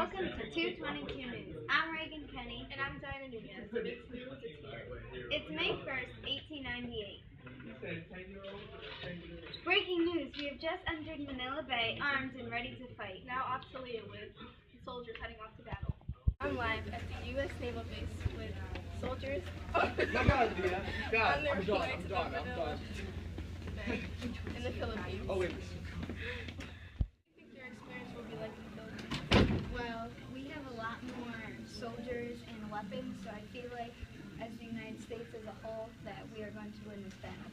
Welcome to 222 News. I'm Reagan Kenny. And I'm Diana Nunez. The big news is here. It's May 1st, 1898. Breaking news, we have just entered Manila Bay, armed and ready to fight. Now obsolete with soldiers heading off to battle. I'm live at the U.S. Naval Base with soldiers on their flights in the Philippines. Oh, wait. What do you think their experience will be like in the Philippines? Well, we have a lot more soldiers and weapons, so I feel like as the United States as a whole that we are going to win this battle.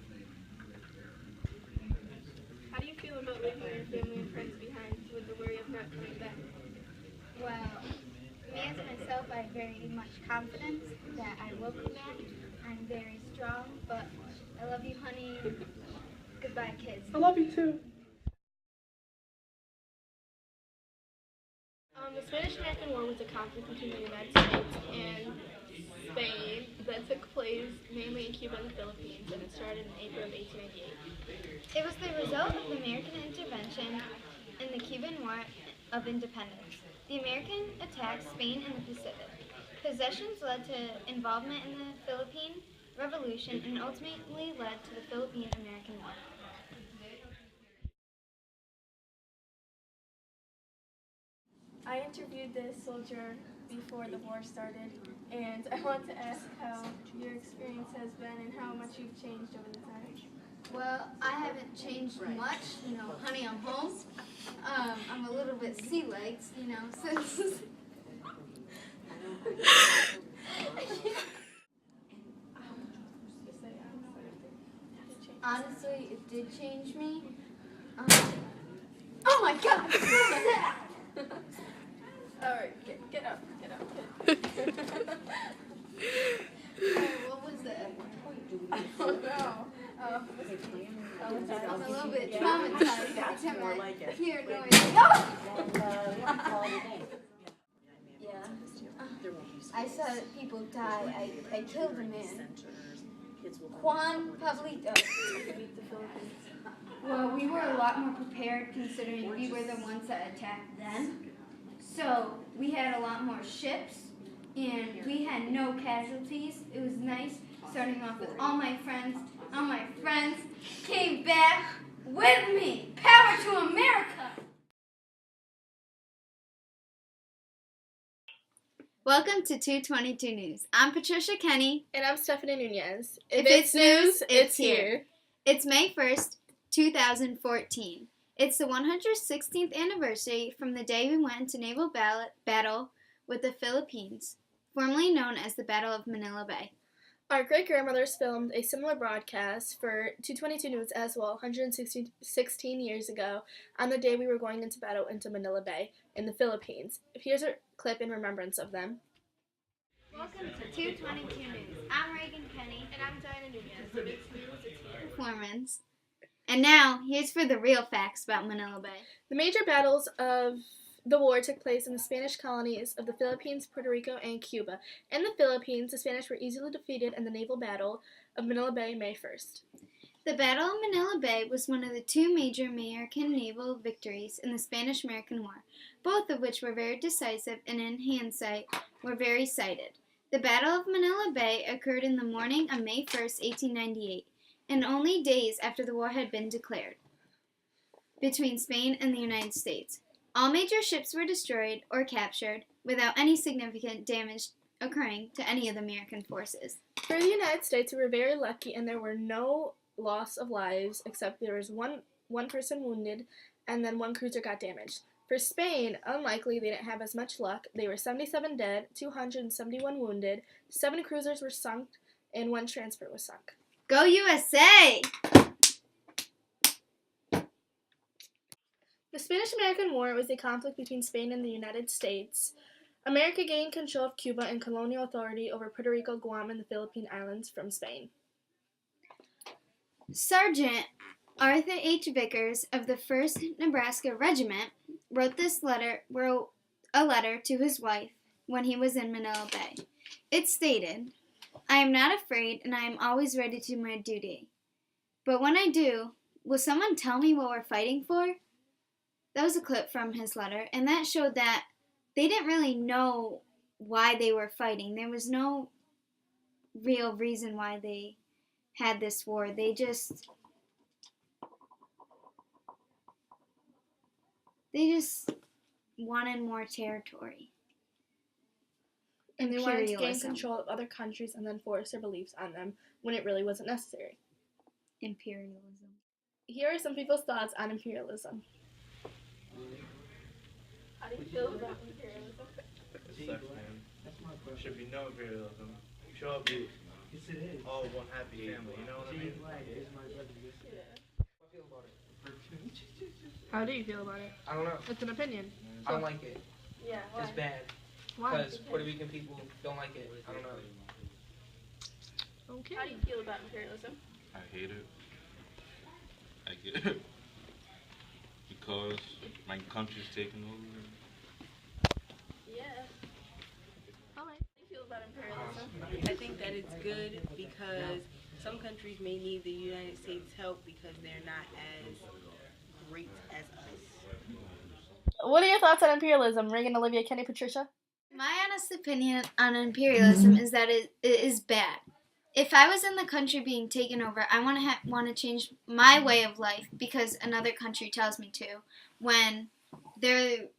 How do you feel about leaving your family and friends behind with the worry of not coming back? Well, me as myself, I have very much confidence that I will come back. I'm very strong, but I love you, honey. Goodbye, kids. I love you too. The Spanish-American War was a conflict between the United States and Spain that took place mainly in Cuba and the Philippines, and it started in April of 1898. It was the result of the American intervention in the Cuban War of Independence. The American attacked Spain in the Pacific. Possessions led to involvement in the Philippine Revolution and ultimately led to the Philippine-American War. I interviewed this soldier before the war started, and I want to ask how your experience has been and how much you've changed over the time. Well, I haven't changed much. Honey, I'm home. I'm a little bit sea-legs, since... Honestly, it did change me. Oh my God! Alright, get up. What was that? I don't know. I'm a little bit traumatized every time I hear noise. Yeah. I saw people die. I killed a man. Juan Pablito. Well, we were a lot more prepared considering we were the ones that attacked them. So we had a lot more ships and we had no casualties. It was nice starting off with all my friends. All my friends came back with me. Power to America! Welcome to 222 News. I'm Patricia Kenny. And I'm Stephanie Nunez. If it's news, it's here. It's May 1st, 2014. It's the 116th anniversary from the day we went into naval battle with the Philippines, formerly known as the Battle of Manila Bay. Our great-grandmothers filmed a similar broadcast for 222 News as well 116 years ago on the day we were going into battle into Manila Bay in the Philippines. Here's a clip in remembrance of them. Welcome to 222 News. I'm Reagan Kenny. And I'm Diana Nunez. The big news is here. Performance. And now, here's for the real facts about Manila Bay. The major battles of the war took place in the Spanish colonies of the Philippines, Puerto Rico, and Cuba. In the Philippines, the Spanish were easily defeated in the naval battle of Manila Bay, May 1st. The Battle of Manila Bay was one of the two major American naval victories in the Spanish-American War, both of which were very decisive and in hindsight were very cited. The Battle of Manila Bay occurred in the morning of May 1st, 1898, and only days after the war had been declared between Spain and the United States. All major ships were destroyed or captured without any significant damage occurring to any of the American forces. For the United States, we were very lucky and there were no loss of lives except there was one person wounded and then one cruiser got damaged. For Spain, unlikely, they didn't have as much luck. They were 77 dead, 271 wounded, 7 cruisers were sunk, and 1 transport was sunk. Go USA! The Spanish-American War was a conflict between Spain and the United States. America gained control of Cuba and colonial authority over Puerto Rico, Guam, and the Philippine Islands from Spain. Sergeant Arthur H. Vickers of the 1st Nebraska Regiment wrote a letter to his wife when he was in Manila Bay. It stated, "I am not afraid and I am always ready to do my duty. But when I do, will someone tell me what we're fighting for?" That was a clip from his letter, and that showed that they didn't really know why they were fighting. There was no real reason why they had this war. They just wanted more territory. And they wanted to gain control of other countries and then force their beliefs on them when it really wasn't necessary. Imperialism. Here are some people's thoughts on imperialism. How do you feel about imperialism? It sucks, man. There should be no imperialism. We should all be all one happy family, you know what I mean? How do you feel about it? I don't know. It's an opinion. I don't like it. Yeah, why? It's bad. Why? Because Puerto Rican people don't like it. I don't know. Okay. How do you feel about imperialism? I hate it. I get it. Because my country's taking over. Yeah. Alright. How do you feel about imperialism? I think that it's good because some countries may need the United States' help because they're not as great as us. What are your thoughts on imperialism? Reagan, Olivia, Kenny, Patricia? My honest opinion on imperialism is that it is bad. If I was in the country being taken over, I want to change my way of life because another country tells me to, when they've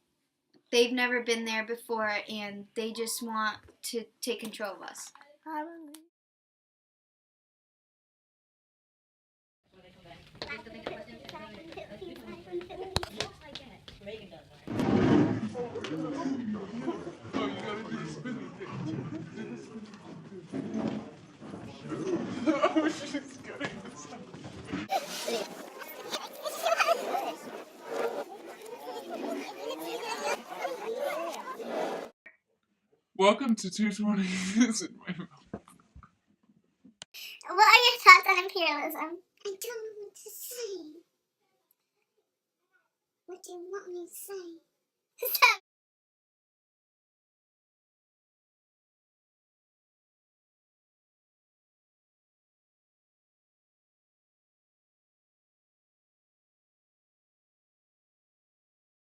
never been there before and they just want to take control of us. Welcome to 220 in my mouth. What are your thoughts on imperialism? I don't know what to say. What do you want me to say?